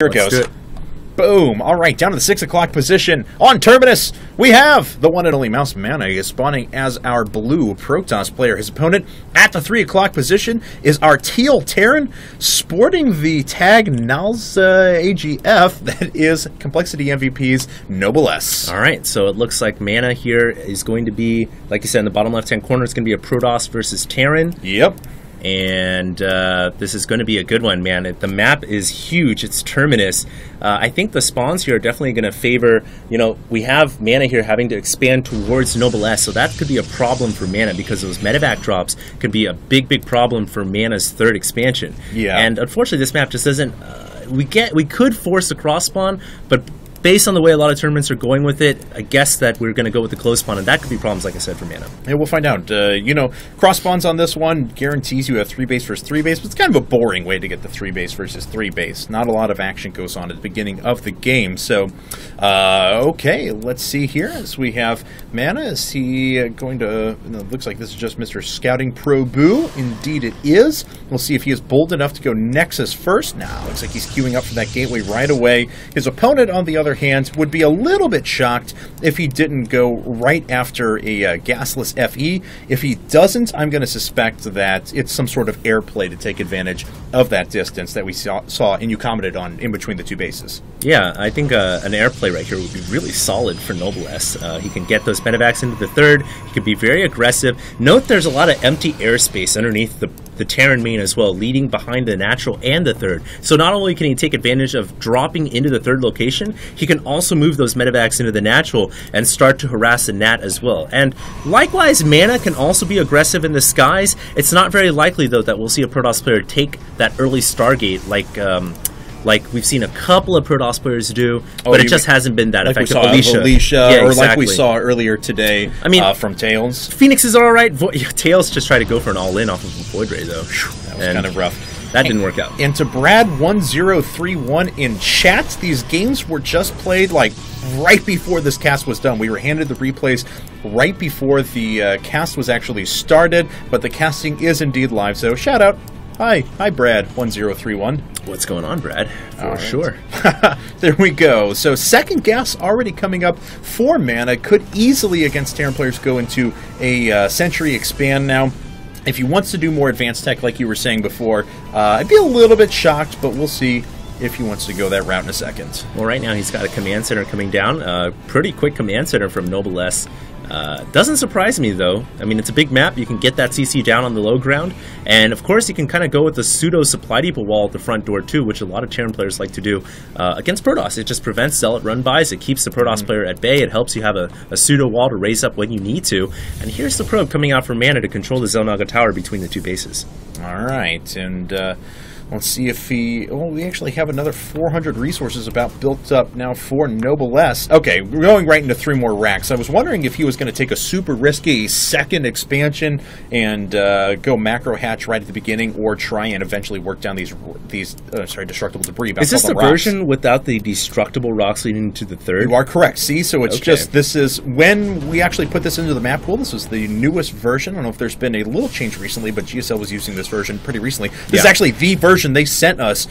Here it goes. Boom. All right, down to the 6 o'clock position on Terminus. We have the one and only Mouse Mana is spawning as our blue Protoss player. His opponent at the 3 o'clock position is our teal Terran, sporting the tag Nals AGF that is Complexity MVP's Noblesse. All right, so it looks like Mana here is going to be, like you said, in the bottom left-hand corner, it's going to be a Protoss versus Terran. Yep. And this is going to be a good one, man. The map is huge. It's Terminus. I think the spawns here are definitely going to favor, you know, we have Mana here having to expand towards Noblesse, so that could be a problem for Mana because those medevac drops could be a big problem for Mana's third expansion. Yeah. And unfortunately, this map just doesn't. We could force a cross spawn, but based on the way a lot of tournaments are going with it, I guess that we're going to go with the close spawn, and that could be problems, like I said, for Mana. Yeah, we'll find out. You know, cross spawns on this one guarantees you have 3 base versus 3 base, but it's kind of a boring way to get the 3 base versus 3 base. Not a lot of action goes on at the beginning of the game. So, okay, let's see here. As we have Mana, is he going to... It looks like this is just Mr. Scouting Pro Boo. Indeed it is. We'll see if he is bold enough to go Nexus first. Now, looks like he's queuing up for that gateway right away. His opponent, on the other hand, would be a little bit shocked if he didn't go right after a gasless FE. If he doesn't, I'm going to suspect that it's some sort of airplay to take advantage of that distance that we saw and you commented on in between the 2 bases. Yeah, I think an airplay right here would be really solid for Noblesse. He can get those medevacs into the third. He can be very aggressive. Note there's a lot of empty airspace underneath the Terran main as well, leading behind the natural and the third. So not only can he take advantage of dropping into the third location, he can also move those medevacs into the natural and start to harass the nat as well. And likewise, Mana can also be aggressive in the skies. It's not very likely, though, that we'll see a Protoss player take that early Stargate like we've seen a couple of Protoss players do, but it just hasn't been that effective. Like we saw Alicia, yeah, or exactly. like we saw earlier today. I mean, from Tails. Phoenix is all right. Tails just tried to go for an all-in off of a Void Ray, though. That was kind of rough. That didn't work out. And to Brad1031 in chat, these games were just played like right before this cast was done. We were handed the replays right before the cast was actually started, but the casting is indeed live, so shout out. Hi, Brad1031. What's going on, Brad? For sure. There we go. So second gas already coming up for Mana. Could easily, against Terran players, go into a Century expand now. If he wants to do more advanced tech, like you were saying before, I'd be a little bit shocked, but we'll see if he wants to go that route in a second. Well, right now he's got a command center coming down. Pretty quick command center from Noblesse. Doesn't surprise me, though. I mean, it's a big map. You can get that CC down on the low ground. And, of course, you can kind of go with the pseudo supply depot wall at the front door, too, which a lot of Terran players like to do against Protoss. It just prevents zealot run-bys. It keeps the Protoss player at bay. It helps you have a pseudo wall to raise up when you need to. And here's the probe coming out from Mana to control the Xel'Naga tower between the 2 bases. All right, and let's see if he... Oh, we actually have another 400 resources about built up now for Noblesse. Okay, we're going right into 3 more racks. I was wondering if he was going to take a super risky second expansion and go macro hatch right at the beginning, or try and eventually work down these destructible debris. Is this the version without the destructible rocks leading to the third? You are correct. See, so it's just, this is, when we actually put this into the map pool, this was the newest version. I don't know if there's been a little change recently, but GSL was using this version pretty recently. This is actually the version they sent us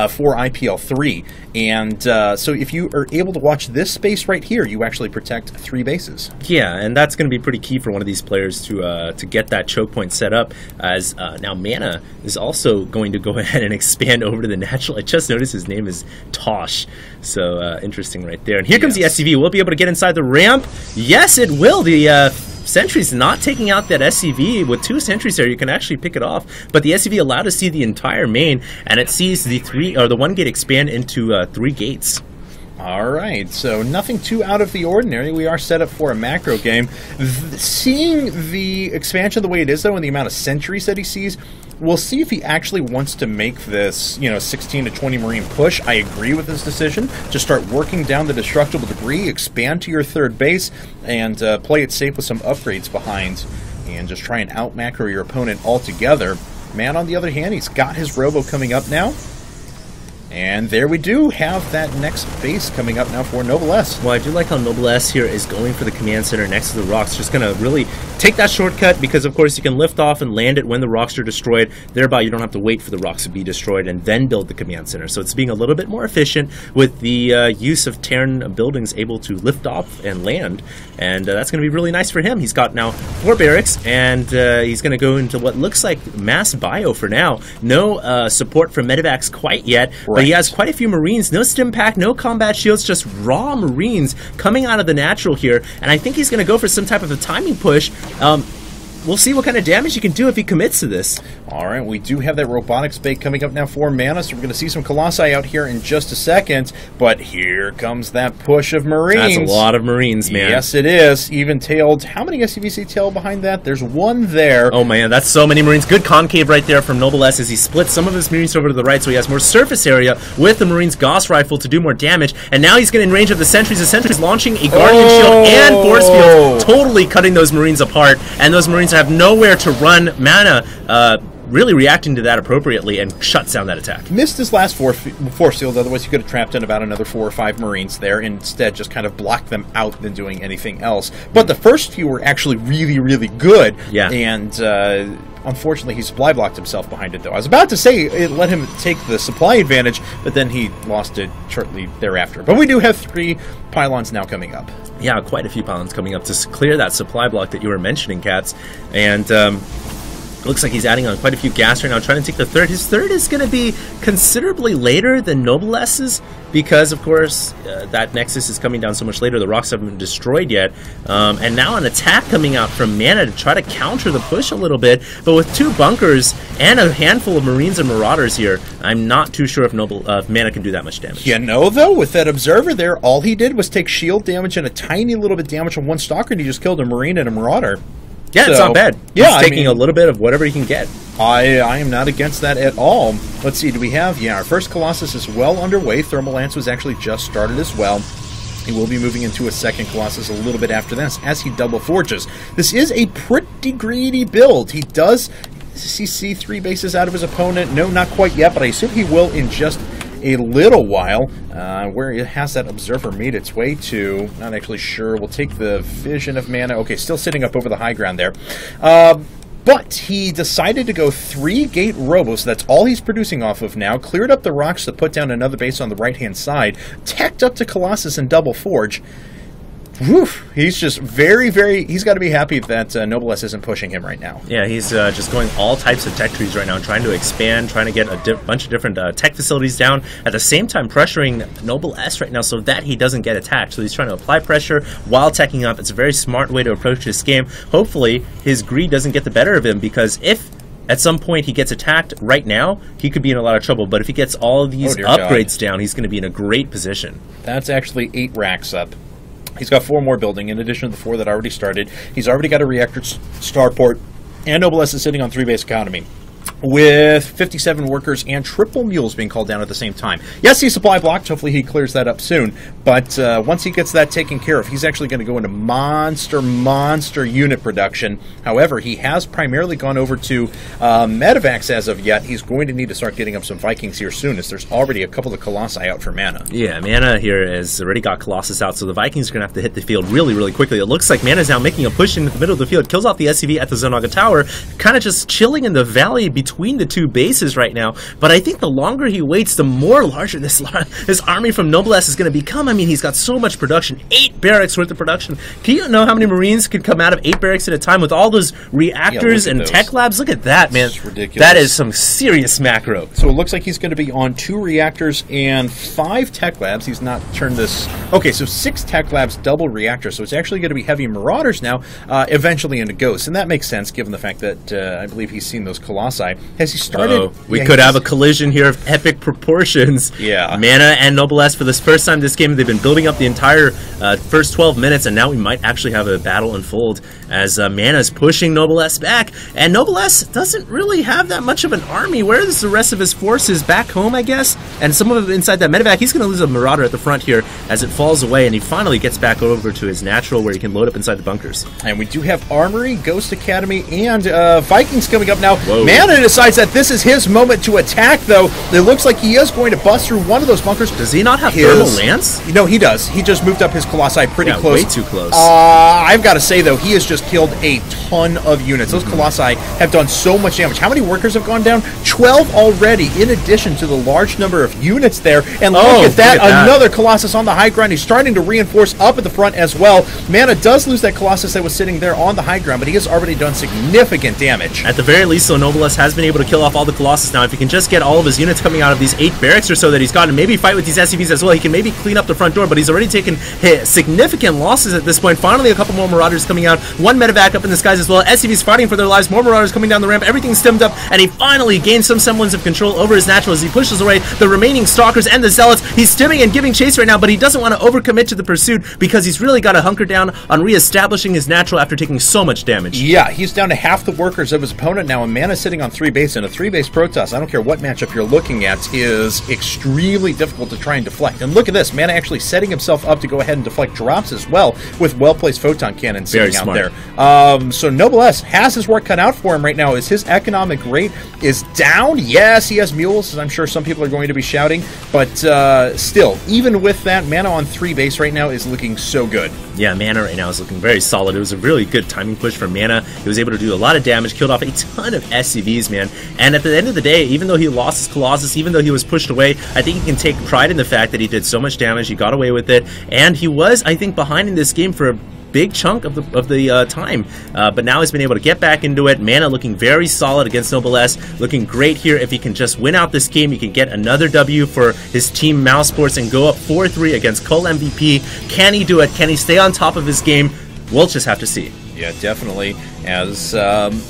for IPL 3, and so if you are able to watch this space right here, you actually protect 3 bases. Yeah, and that's going to be pretty key for one of these players to get that choke point set up, as now Mana is also going to go ahead and expand over to the natural. I just noticed his name is Tosh, so interesting right there. And here comes the SCV. Will it be able to get inside the ramp? Yes, it will. The Sentry's not taking out that SCV. With 2 sentries there, you can actually pick it off. But the SCV allowed to see the entire main, and it sees the 1 gate expand into 3 gates. All right, so nothing too out of the ordinary. We are set up for a macro game. Seeing the expansion the way it is, though, and the amount of sentries that he sees, we'll see if he actually wants to make this, 16 to 20 Marine push. I agree with this decision. Just start working down the destructible debris, expand to your third base, and play it safe with some upgrades behind, and just try and out-macro your opponent altogether. Man, on the other hand, he's got his Robo coming up now. And there we do have that next base coming up now for Noblesse. Well, I do like how Noblesse here is going for the command center next to the rocks. Just going to really take that shortcut because, of course, you can lift off and land it when the rocks are destroyed. Thereby, you don't have to wait for the rocks to be destroyed and then build the command center. So it's being a little bit more efficient with the use of Terran buildings able to lift off and land. And that's going to be really nice for him. He's got now 4 barracks, and he's going to go into what looks like mass bio for now. No support from medevacs quite yet, but he has quite a few Marines. No stim pack, no combat shields, just raw Marines coming out of the natural here. And I think he's going to go for some type of a timing push. We'll see what kind of damage he can do if he commits to this. All right, we do have that robotics bait coming up now for Mana, so we're going to see some Colossi out here in just a second. But here comes that push of Marines. That's a lot of Marines, man. Yes, it is. Even-tailed. How many SCVC tail behind that? There's one there. Oh, man, that's so many Marines. Good concave right there from Noblesse as he splits some of his Marines over to the right, so he has more surface area with the Marines' Gauss rifle to do more damage. And now he's getting in range of the sentries. The sentries launching a Guardian Shield and Force Field, totally cutting those Marines apart. And those Marines have nowhere to run. Mana really reacting to that appropriately and shuts down that attack. Missed his last force field, otherwise he could have trapped in about another 4 or 5 Marines there, and instead just kind of blocked them out than doing anything else. But the first few were actually really, really good. Yeah. And unfortunately, he supply blocked himself behind it, though. I was about to say it let him take the supply advantage, but then he lost it shortly thereafter. But we do have 3 pylons now coming up. Yeah, quite a few pylons coming up to clear that supply block that you were mentioning, Cats. And looks like he's adding on quite a few gas right now, trying to take the third. His third is going to be considerably later than Noblesse's because, of course, that Nexus is coming down so much later. The rocks haven't been destroyed yet. And now an attack coming out from Mana to try to counter the push a little bit. But with 2 bunkers and a handful of Marines and Marauders here, I'm not too sure if Mana can do that much damage. You know, though, with that Observer there, all he did was take shield damage and a tiny little bit damage on 1 Stalker, and he just killed a Marine and a Marauder. Yeah, it's not bad. Yeah, he's taking a little bit of whatever he can get. I am not against that at all. Let's see, do we have... Yeah, our first Colossus is well underway. Thermal Lance was actually just started as well. He will be moving into a second Colossus a little bit after this as he double forges. This is a pretty greedy build. He does CC 3 bases out of his opponent. No, not quite yet, but I assume he will in just a little while. Where it has that Observer made its way to, not actually sure. We'll take the Vision of Mana. Okay, still sitting up over the high ground there. But he decided to go 3 gate robo, so that's all he's producing off of now. Cleared up the rocks to put down another base on the right-hand side. Teched up to Colossus and double forge. Whew, he's just very, very... He's got to be happy that Noblesse isn't pushing him right now. Yeah, he's just going all types of tech trees right now, trying to expand, trying to get a bunch of different tech facilities down, at the same time pressuring Noblesse right now so that he doesn't get attacked. So he's trying to apply pressure while teching up. It's a very smart way to approach this game. Hopefully, his greed doesn't get the better of him, because if at some point he gets attacked right now, he could be in a lot of trouble. But if he gets all of these upgrades down, he's going to be in a great position. That's actually 8 racks up. He's got 4 more building, in addition to the 4 that already started. He's already got a reactor starport, and Noblesse is sitting on 3 base economy, with 57 workers and triple mules being called down at the same time. Yes, he's supply blocked. Hopefully he clears that up soon. But once he gets that taken care of, he's actually going to go into monster unit production. However, he has primarily gone over to medevacs as of yet. He's going to need to start getting up some Vikings here soon, as there's already a couple of Colossi out for Mana. Yeah, Mana here has already got Colossus out, so the Vikings are going to have to hit the field really, really quickly. It looks like Mana's now making a push into the middle of the field, kills off the SCV at the Zonaga Tower, kind of just chilling in the valley between the 2 bases right now. But I think the longer he waits, the more larger this army from Noblesse is going to become. I mean, he's got so much production, 8 barracks worth of production. Can you know how many Marines could come out of 8 barracks at a time with all those reactors and tech labs? Look at that, man. It's ridiculous. That is some serious macro. So it looks like he's going to be on 2 reactors and 5 tech labs. He's not turned this... Okay, so 6 tech labs, double reactors. So it's actually going to be heavy Marauders now, eventually into Ghosts. And that makes sense, given the fact that I believe he's seen those Colossi. Has he started? We could have a collision here of epic proportions. Yeah. Mana and Noblesse, for the first time this game, they've been building up the entire first 12 minutes, and now we might actually have a battle unfold as Mana's pushing Noblesse back. And Noblesse doesn't really have that much of an army. Where is the rest of his forces? Back home, I guess? And some of them inside that medevac. He's going to lose a Marauder at the front here as it falls away, and he finally gets back over to his natural where he can load up inside the bunkers. And we do have Armory, Ghost Academy, and Vikings coming up now. Whoa. Mana is decides that this is his moment to attack, though. It looks like he is going to bust through one of those bunkers. Does he not have Thermal Lance? No, he does. He just moved up his Colossi pretty close. Way too close. I've got to say, though, he has just killed a ton of units. Those Colossi have done so much damage. How many workers have gone down? 12 already, in addition to the large number of units there. And look at that, another Colossus on the high ground. He's starting to reinforce up at the front as well. Mana does lose that Colossus that was sitting there on the high ground, but he has already done significant damage. At the very least, so Noblesse has been able to kill off all the Colossus now. If he can just get all of his units coming out of these 8 barracks or so that he's got, and maybe fight with these SCVs as well, he can maybe clean up the front door, but he's already taken significant losses at this point. Finally, a couple more Marauders coming out. One medevac up in the skies as well. SCVs fighting for their lives. More Marauders coming down the ramp. Everything's stemmed up, and he finally gains some semblance of control over his natural as he pushes away the remaining Stalkers and the Zealots. He's stimming and giving chase right now, but he doesn't want to overcommit to the pursuit because he's really got to hunker down on re-establishing his natural after taking so much damage. Yeah, he's down to half the workers of his opponent now, and Mana sitting on 3 base, and a 3-base Protoss, I don't care what matchup you're looking at, is extremely difficult to try and deflect. And look at this, Mana actually setting himself up to go ahead and deflect drops as well, with well-placed photon cannons sitting out there. So Noblesse has his work cut out for him right now. Is his economic rate is down? Yes, he has mules, as I'm sure some people are going to be shouting, but still, even with that, Mana on 3 base right now is looking so good. Yeah, Mana right now is looking very solid. It was a really good timing push for Mana. He was able to do a lot of damage, killed off a ton of SCVs, man. And at the end of the day, even though he lost his Colossus, even though he was pushed away, I think he can take pride in the fact that he did so much damage, he got away with it, and he was, I think, behind in this game for a big chunk of the time, but now he's been able to get back into it. Mana looking very solid against Noblesse, looking great here. If he can just win out this game, he can get another W for his team Mousesports and go up 4-3 against coL.MvP. Can he do it? Can he stay on top of his game? We'll just have to see. Yeah, definitely, as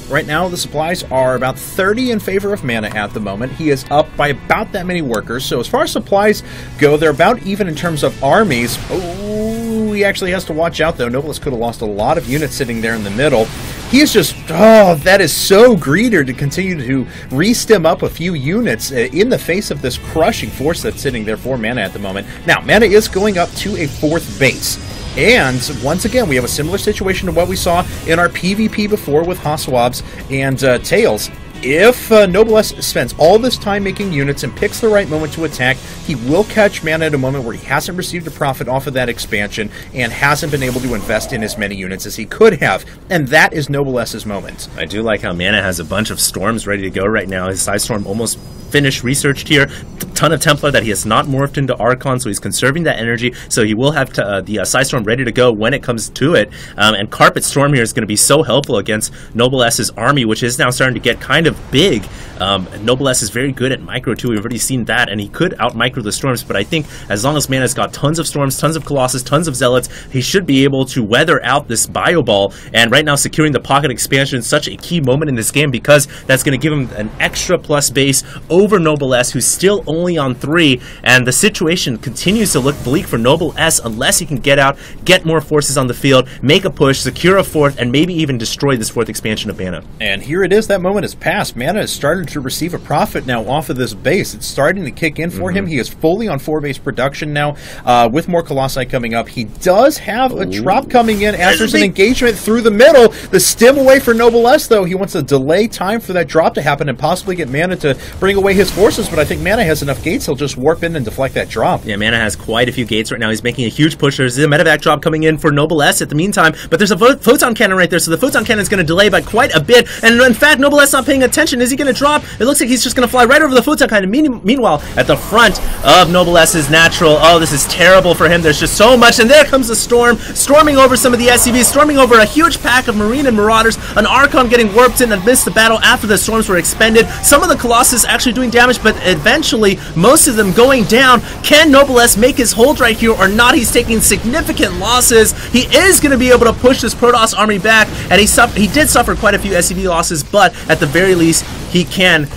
right now the supplies are about 30 in favor of Mana at the moment. He is up by about that many workers, so as far as supplies go, they're about even in terms of armies. Oh, he actually has to watch out, though. Noblesse could have lost a lot of units sitting there in the middle. He is just, oh, that is so greeder to continue to re-stim up a few units in the face of this crushing force that's sitting there for Mana at the moment. Now, Mana is going up to a 4th base. And once again, we have a similar situation to what we saw in our PvP before with Haswabs and Tails. If Noblesse spends all this time making units and picks the right moment to attack, he will catch Mana at a moment where he hasn't received a profit off of that expansion and hasn't been able to invest in as many units as he could have. And that is Noblesse's moment. I do like how Mana has a bunch of storms ready to go right now. His Side Storm almost finished, researched here. Ton of Templar that he has not morphed into Archon, so he's conserving that energy, so he will have the Side Storm ready to go when it comes to it. And Carpet Storm here is going to be so helpful against Noblesse's army, which is now starting to get kind of big. Noblesse is very good at micro too. We've already seen that, and he could out micro the storms, but I think as long as Mana's got tons of storms, tons of Colossus, tons of Zealots, he should be able to weather out this Bio Ball. And right now, securing the pocket expansion is such a key moment in this game because that's going to give him an extra plus base over Noblesse, who's still only on 3, and the situation continues to look bleak for Noblesse unless he can get out, get more forces on the field, make a push, secure a 4th, and maybe even destroy this 4th expansion of Mana. And here it is, that moment has passed. Mana has started to receive a profit now off of this base. It's starting to kick in for him. He is fully on 4-base production now, with more Colossi coming up. He does have a drop coming in as there's an engagement through the middle. The stim away for Noblesse, though. He wants to delay time for that drop to happen and possibly get Mana to bring away his forces, but I think Mana has enough gates, he'll just warp in and deflect that drop. Yeah, Mana has quite a few gates right now. He's making a huge push. There's a medevac drop coming in for Noblesse at the meantime, but there's a photon cannon right there, so the photon cannon is going to delay by quite a bit, and in fact, Noblesse not paying attention. Is he going to drop? It looks like he's just going to fly right over the photon cannon. Meanwhile, at the front of Noblesse's natural, oh, this is terrible for him. There's just so much, and there comes the storm, storming over some of the SCVs, storming over a huge pack of Marine and Marauders, an Archon getting warped in and missed the battle after the storms were expended. Some of the Colossus actually doing damage, but eventually, most of them going down. Can Noblesse make his hold right here or not? He's taking significant losses. He is going to be able to push this Protoss army back, and he did suffer quite a few SCV losses, but at the very least, he can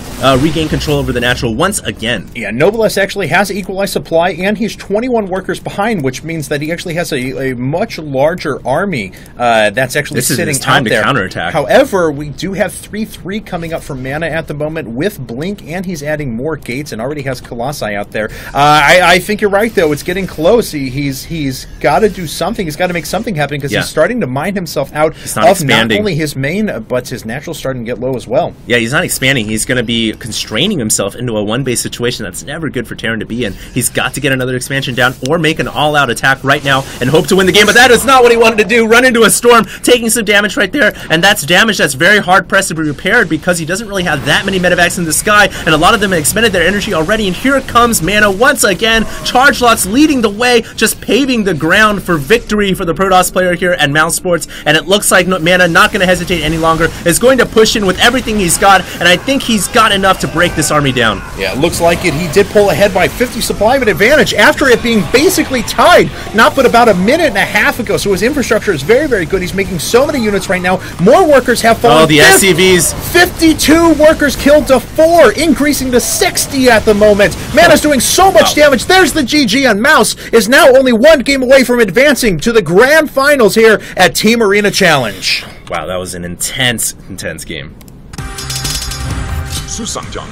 regain control over the natural once again. Yeah, Noblesse actually has equalized supply, and he's 21 workers behind, which means that he actually has a much larger army that's actually sitting out there. To counterattack. However, we do have 3-3 coming up from Mana at the moment with Blink, and he's adding more gates and already has Colossi out there. I think you're right, though. It's getting close. He's got to do something. He's got to make something happen because he's starting to mine himself out of not only his main, but his natural starting to get low as well. Yeah, he's not expanding. He's going to be constraining himself into a one-base situation that's never good for Terran to be in. He's got to get another expansion down or make an all-out attack right now and hope to win the game, but that is not what he wanted to do. Run into a storm, taking some damage right there, and that's damage that's very hard-pressed to be repaired because he doesn't really have that many medevacs in the sky, and a lot of them have expended their energy already, and here comes Mana once again. Charge Lots leading the way, just paving the ground for victory for the Protoss player here at Mousesports, and it looks like Mana not going to hesitate any longer, is going to push in with everything he's got, and I think he's got enough to break this army down. Yeah, it looks like it. He did pull ahead by 50 supply of an advantage after it being basically tied not but about a minute and a half ago, so his infrastructure is very, very good. He's making so many units right now. More workers have fallen. Oh, the SCVs. 52 workers killed to 4, increasing to 60 at the moment. Mana's doing so much damage. There's the GG, and Mouse is now only 1 game away from advancing to the grand finals here at Team Arena Challenge. Wow, that was an intense game. 수상전